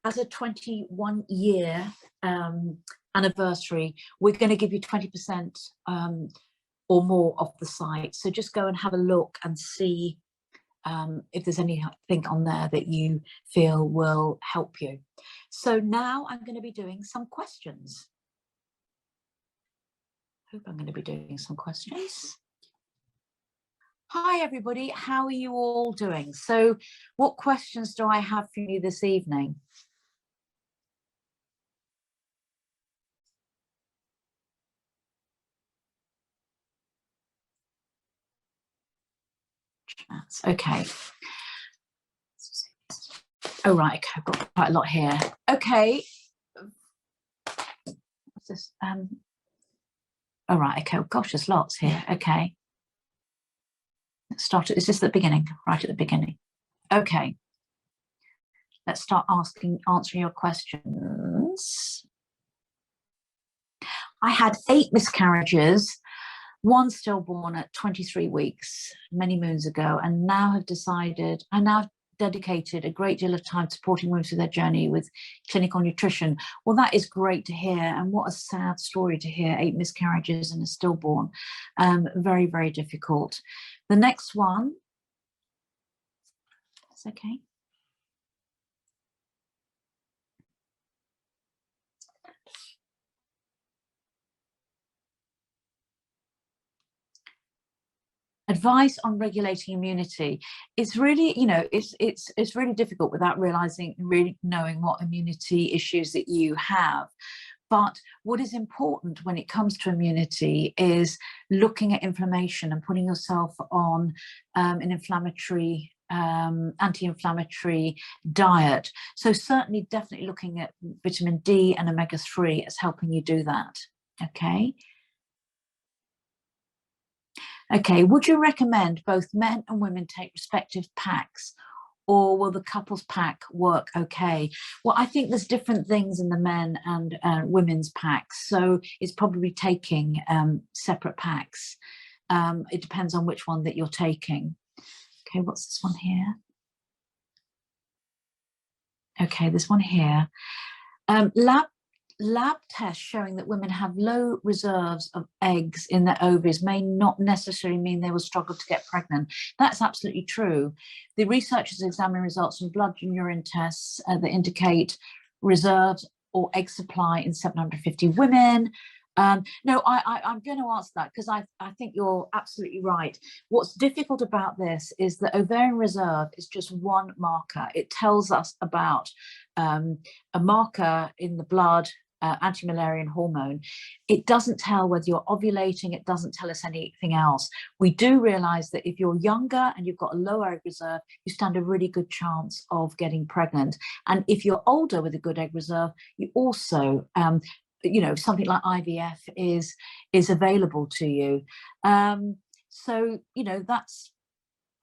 as a 21-year anniversary, we're going to give you 20% or more off the site. So just go and have a look and see if there's anything on there that you feel will help you. So now I'm going to be doing some questions. Hope I'm going to be doing some questions. Hi, everybody. How are you all doing? So what questions do I have for you this evening? Okay. Oh, right. Okay, I've got quite a lot here. Okay. What's this? Oh, right. Okay. Oh, gosh, there's lots here. Okay. Let's start. Is this the beginning? Right at the beginning. Okay. Let's start answering your questions. I had 8 miscarriages, 1 stillborn at 23 weeks, many moons ago, and now have dedicated a great deal of time supporting women through their journey with clinical nutrition. Well, that is great to hear, and what a sad story to hear, 8 miscarriages and a stillborn. Very, very difficult. The next one, that's okay. Advice on regulating immunity. It's really, it's really difficult without really knowing what immunity issues that you have. But what is important when it comes to immunity is looking at inflammation and putting yourself on an inflammatory, anti-inflammatory diet. So certainly, definitely looking at vitamin D and omega-3 as helping you do that. Okay. Okay, would you recommend both men and women take respective packs, or will the couples pack work okay? Well, I think there's different things in the men and women's packs, so it's probably taking separate packs. It depends on which one that you're taking. Okay, what's this one here? Okay, this one here. Lab tests showing that women have low reserves of eggs in their ovaries may not necessarily mean they will struggle to get pregnant. That's absolutely true. The researchers examined results from blood and urine tests that indicate reserves or egg supply in 750 women. No, I'm going to answer that because I think you're absolutely right. What's difficult about this is that ovarian reserve is just one marker. It tells us about a marker in the blood, anti-Müllerian hormone. It doesn't tell whether you're ovulating. It doesn't tell us anything else. We do realize that if you're younger and you've got a low egg reserve, you stand a really good chance of getting pregnant. And if you're older with a good egg reserve, you also something like IVF is available to you. So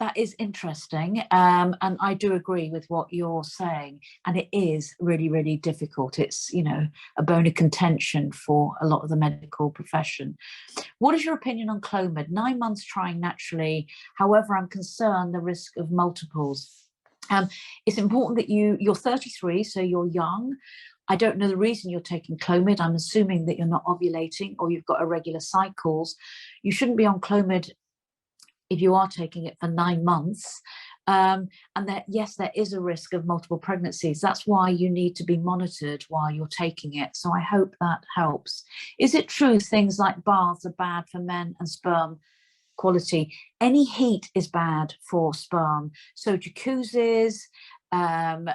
that is interesting, and I do agree with what you're saying, and it is really, really difficult. It's a bone of contention for a lot of the medical profession. What is your opinion on Clomid? 9 months trying naturally, however I'm concerned the risk of multiples. It's important that you're 33, so you're young. I don't know the reason you're taking Clomid. I'm assuming that you're not ovulating or you've got irregular cycles. You shouldn't be on Clomid if you are taking it for 9 months. And that, yes, there is a risk of multiple pregnancies. That's why you need to be monitored while you're taking it. So I hope that helps. Is it true things like baths are bad for men and sperm quality? Any heat is bad for sperm. So jacuzzis, hot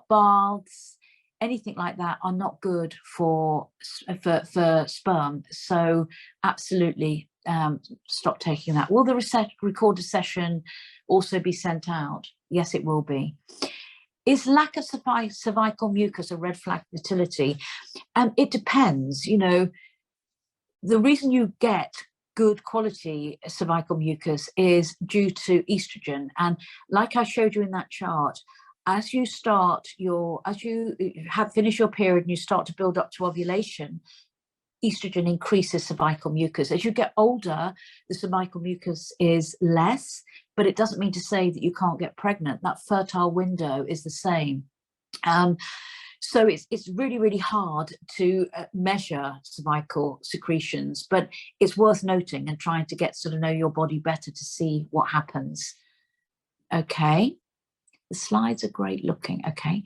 baths, anything like that are not good for sperm. So absolutely, stop taking that. Will the recorded session also be sent out? Yes, it will be. Is lack of cervical mucus a red flag fertility? It depends. You know, the reason you get good quality cervical mucus is due to estrogen. And like I showed you in that chart, as you have finished your period and you start to build up to ovulation, estrogen increases cervical mucus. As you get older, the cervical mucus is less, but it doesn't mean to say that you can't get pregnant. That fertile window is the same. So it's really, really hard to measure cervical secretions, but it's worth noting and trying to get to know your body better to see what happens. Okay, the slides are great looking. Okay.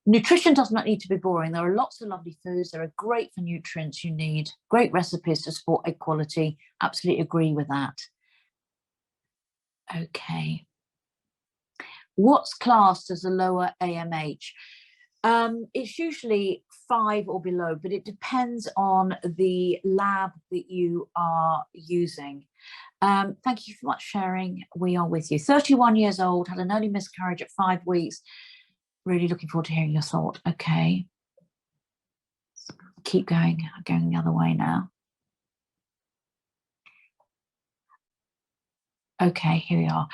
Nutrition does not need to be boring. There are lots of lovely foods. There are great for nutrients you need, great recipes to support egg quality. Absolutely agree with that. Okay. What's classed as a lower AMH? It's usually 5 or below, but it depends on the lab that you are using. Thank you for much sharing. We are with you. 31 years old, had an early miscarriage at 5 weeks. Really looking forward to hearing your thought. Okay. Keep going. I'm going the other way now. Okay, here we are.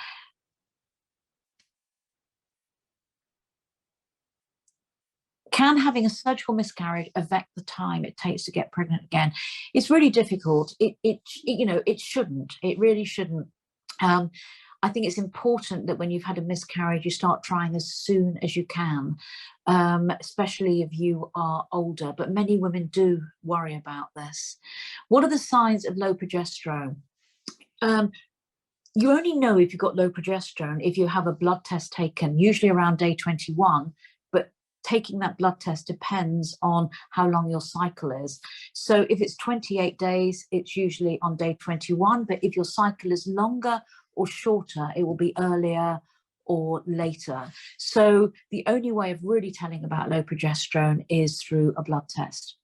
Can having a surgical miscarriage affect the time it takes to get pregnant again? It's really difficult. It shouldn't. It really shouldn't. I think it's important that when you've had a miscarriage, you start trying as soon as you can, especially if you are older. But many women do worry about this. What are the signs of low progesterone? You only know if you've got low progesterone if you have a blood test taken, usually around day 21. But taking that blood test depends on how long your cycle is. So if it's 28 days, it's usually on day 21. But if your cycle is longer or shorter, it will be earlier or later. So the only way of really telling about low progesterone is through a blood test.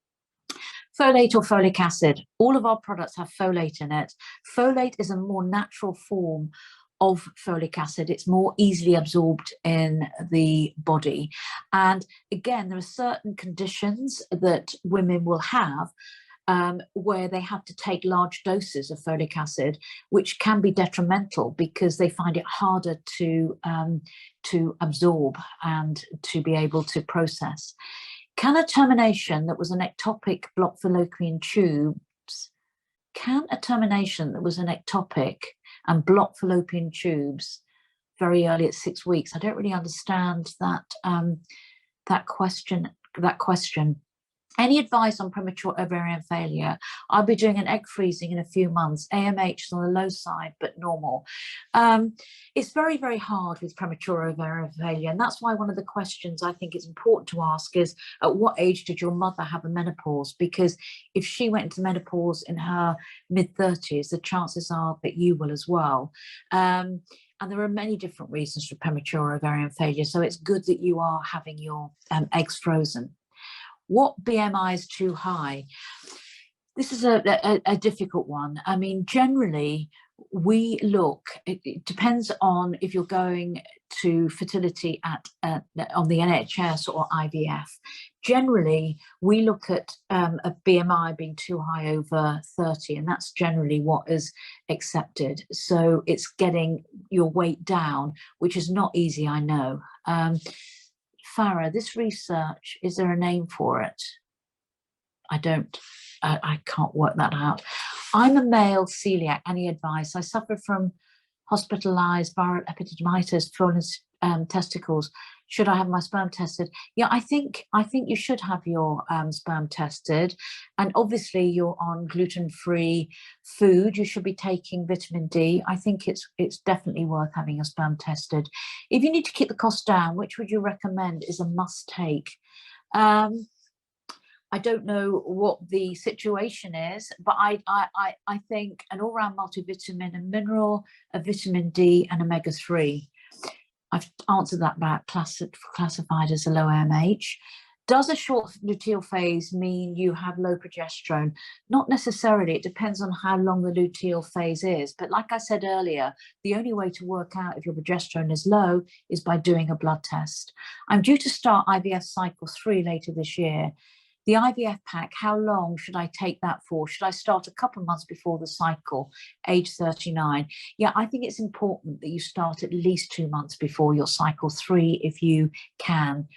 Folate or folic acid. All of our products have folate in it. Folate is a more natural form of folic acid. It's more easily absorbed in the body. And again, there are certain conditions that women will have where they have to take large doses of folic acid, which can be detrimental because they find it harder to absorb and to be able to process. Can a termination that was an ectopic blocked fallopian tubes, and blocked fallopian tubes very early at 6 weeks? I don't really understand that question. Any advice on premature ovarian failure? I'll be doing an egg freezing in a few months. AMH is on the low side, but normal. It's very, very hard with premature ovarian failure. And that's why one of the questions I think is important to ask is, at what age did your mother have a menopause? Because if she went into menopause in her mid-30s, the chances are that you will as well. And there are many different reasons for premature ovarian failure. So it's good that you are having your eggs frozen. What BMI is too high? This is a difficult one. I mean, generally, we look, it depends on if you're going to fertility on the NHS or IVF. Generally, we look at a BMI being too high over 30, and that's generally what is accepted. So it's getting your weight down, which is not easy, I know. Farah, this research, is there a name for it? I can't work that out. I'm a male celiac. Any advice? I suffer from hospitalized viral epididymitis, swollen testicles. Should I have my sperm tested? Yeah, I think you should have your sperm tested. And obviously you're on gluten-free food. You should be taking vitamin D. I think it's definitely worth having your sperm tested. If you need to keep the cost down, which would you recommend is a must take? I don't know what the situation is, but I think an all-round multivitamin, a mineral, a vitamin D, and omega-3. I've answered that about classified as a low AMH. Does a short luteal phase mean you have low progesterone? Not necessarily. It depends on how long the luteal phase is. But like I said earlier, the only way to work out if your progesterone is low is by doing a blood test. I'm due to start IVF cycle 3 later this year. The IVF pack, how long should I take that for? Should I start a couple of months before the cycle, age 39? Yeah, I think it's important that you start at least 2 months before your cycle 3 if you can.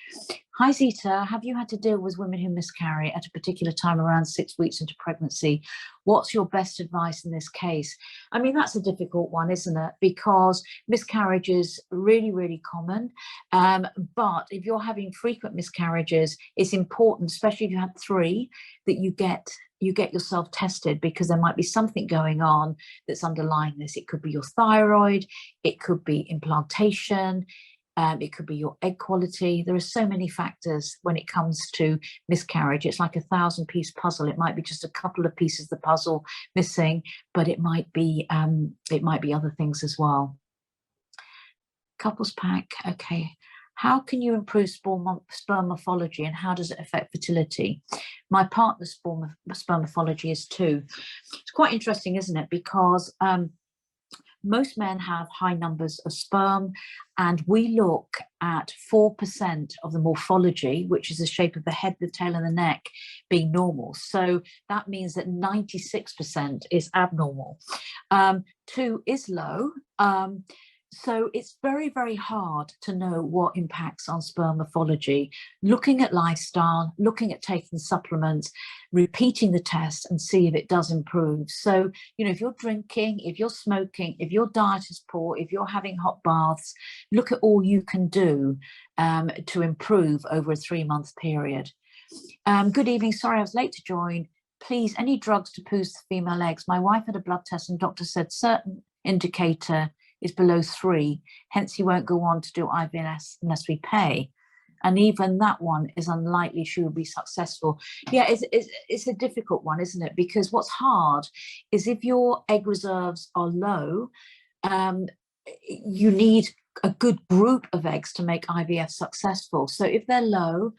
Hi, Zita. Have you had to deal with women who miscarry at a particular time around 6 weeks into pregnancy? What's your best advice in this case? I mean, that's a difficult one, isn't it? Because miscarriage is really, really common. But if you're having frequent miscarriages, it's important, especially if you have 3, that you get yourself tested, because there might be something going on that's underlying this. It could be your thyroid, it could be implantation, it could be your egg quality. There are so many factors when it comes to miscarriage. It's like a 1,000-piece puzzle. It might be just a couple of pieces of the puzzle missing, but it might be other things as well. Couples pack. Okay. How can you improve sperm morphology, and how does it affect fertility? My partner's sperm morphology is 2. It's quite interesting, isn't it? Because most men have high numbers of sperm, and we look at 4% of the morphology, which is the shape of the head, the tail, and the neck, being normal. So that means that 96% is abnormal. 2 is low. So it's very, very hard to know what impacts on sperm morphology. Looking at lifestyle, looking at taking supplements, repeating the test and see if it does improve. So, if you're drinking, if you're smoking, if your diet is poor, if you're having hot baths, look at all you can do to improve over a 3-month period. Good evening. Sorry, I was late to join. Please, any drugs to boost the female eggs? My wife had a blood test and doctor said certain indicator is below 3, hence he won't go on to do IVF unless we pay, and even that one is unlikely she will be successful. Yeah, it's a difficult one, isn't it? Because what's hard is if your egg reserves are low, you need a good group of eggs to make IVF successful. So if they're low,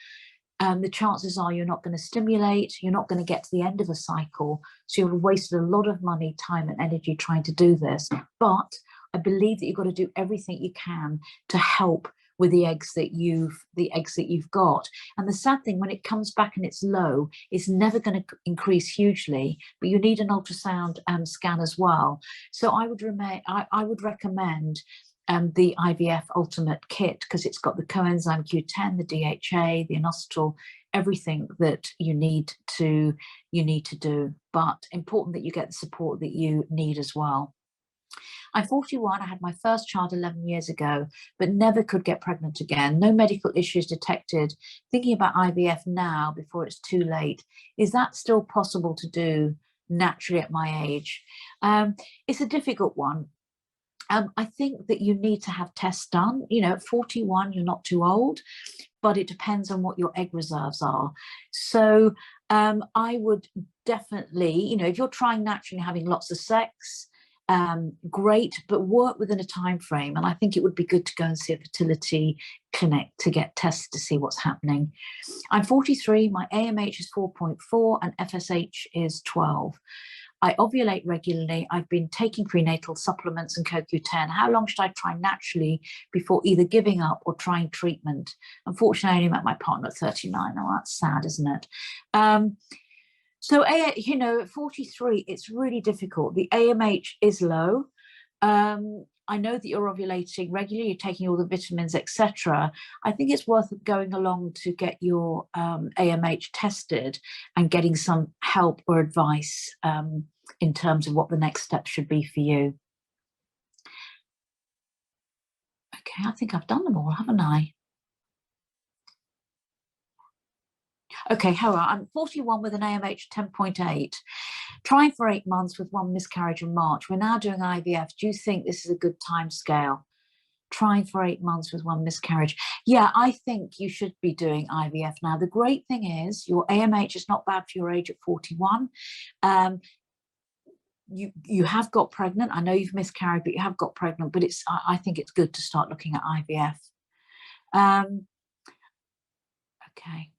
the chances are you're not going to stimulate, you're not going to get to the end of a cycle, so you've wasted a lot of money, time, and energy trying to do this. But I believe that you've got to do everything you can to help with the eggs that you've got. And the sad thing, when it comes back and it's low, it's never going to increase hugely, but you need an ultrasound scan as well. So I would recommend the IVF Ultimate Kit, because it's got the coenzyme Q10, the DHA, the inositol, everything that you need to do. But important that you get the support that you need as well. I'm 41. I had my first child 11 years ago, but never could get pregnant again. No medical issues detected. Thinking about IVF now before it's too late. Is that still possible to do naturally at my age? It's a difficult one. I think that you need to have tests done. At 41, you're not too old, but it depends on what your egg reserves are. So I would definitely, if you're trying naturally, having lots of sex, great, but work within a time frame. And I think it would be good to go and see a fertility clinic to get tests to see what's happening. I'm 43, my AMH is 4.4 and FSH is 12. I ovulate regularly. I've been taking prenatal supplements and CoQ10. How long should I try naturally before either giving up or trying treatment? Unfortunately, I only met my partner at 39. Oh, that's sad, isn't it? So, at 43, it's really difficult. The AMH is low. I know that you're ovulating regularly, you're taking all the vitamins, etc. I think it's worth going along to get your AMH tested and getting some help or advice in terms of what the next step should be for you. Okay, I think I've done them all, haven't I? Okay, Hera, I'm 41 with an AMH 10.8. Trying for 8 months with 1 miscarriage in March. We're now doing IVF. Do you think this is a good time scale? Trying for 8 months with 1 miscarriage. Yeah, I think you should be doing IVF now. The great thing is your AMH is not bad for your age at 41. You have got pregnant. I know you've miscarried, but you have got pregnant. But I think it's good to start looking at IVF. Okay.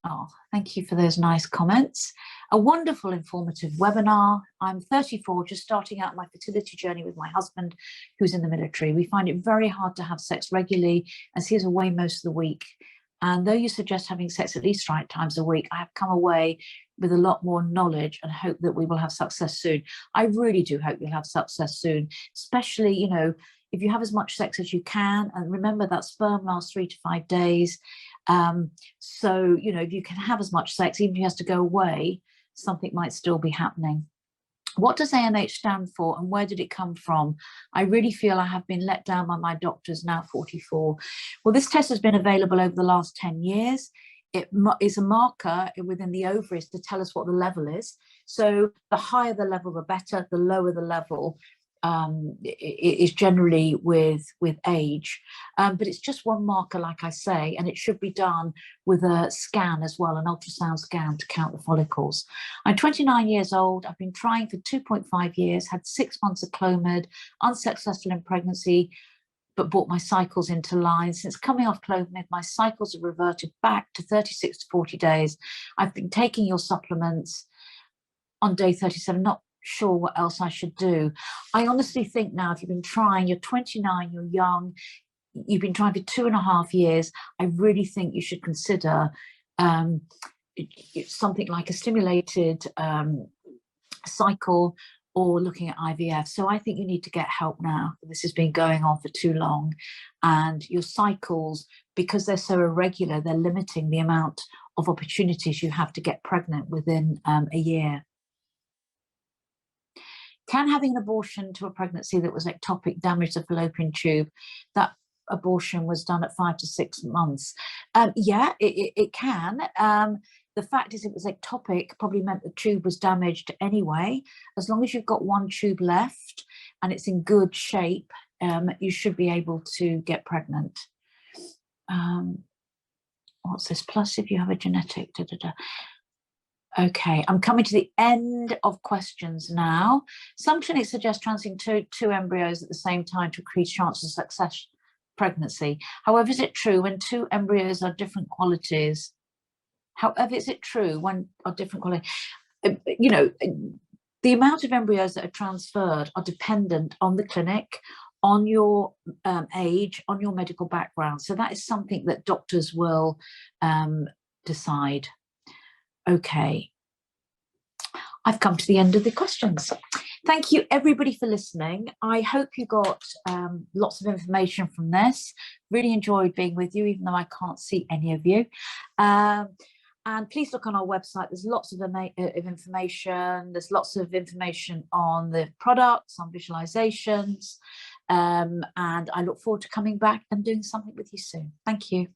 Oh, thank you for those nice comments. A wonderful, informative webinar. I'm 34, just starting out my fertility journey with my husband, who's in the military. We find it very hard to have sex regularly, as he's away most of the week. And though you suggest having sex at least 5 times a week, I have come away with a lot more knowledge and hope that we will have success soon. I really do hope you'll have success soon, especially, you know, if you have as much sex as you can. And remember that sperm lasts 3 to 5 days. So, you know, if you can have as much sex, even if he has to go away, something might still be happening. What does AMH stand for and where did it come from? I really feel I have been let down by my doctors, now 44. Well, this test has been available over the last 10 years. It is a marker within the ovaries to tell us what the level is. So the higher the level, the better. The lower the level is generally with age, but it's just one marker, like I say, and it should be done with a scan as well, an ultrasound scan to count the follicles. I'm 29 years old. I've been trying for 2.5 years, had 6 months of Clomid, unsuccessful in pregnancy, but brought my cycles into line. Since coming off Clomid, my cycles have reverted back to 36 to 40 days. I've been taking your supplements on day 37, not sure what else I should do. I honestly think now, if you've been trying, you're 29, you're young, you've been trying for 2.5 years, I really think you should consider something like a stimulated cycle or looking at IVF. So I think you need to get help now. This has been going on for too long, and your cycles, because they're so irregular, they're limiting the amount of opportunities you have to get pregnant within a year. Can having an abortion to a pregnancy that was ectopic damage the fallopian tube? That abortion was done at 5 to 6 months. Yeah, it can. The fact is, it was ectopic, probably meant the tube was damaged anyway. As long as you've got one tube left and it's in good shape, you should be able to get pregnant. What's this? Plus, if you have a genetic, Okay, I'm coming to the end of questions now. Some clinics suggest transferring two embryos at the same time to increase chances of success pregnancy. However, is it true when 2 embryos are different qualities? However, is it true when are different qualities? You know, the amount of embryos that are transferred are dependent on the clinic, on your age, on your medical background. So that is something that doctors will decide. Okay, I've come to the end of the questions. Thank you everybody for listening. I hope you got lots of information from this. Really enjoyed being with you, even though I can't see any of you. And please look on our website. There's lots of information. There's lots of information on the products, on visualizations. And I look forward to coming back and doing something with you soon. Thank you.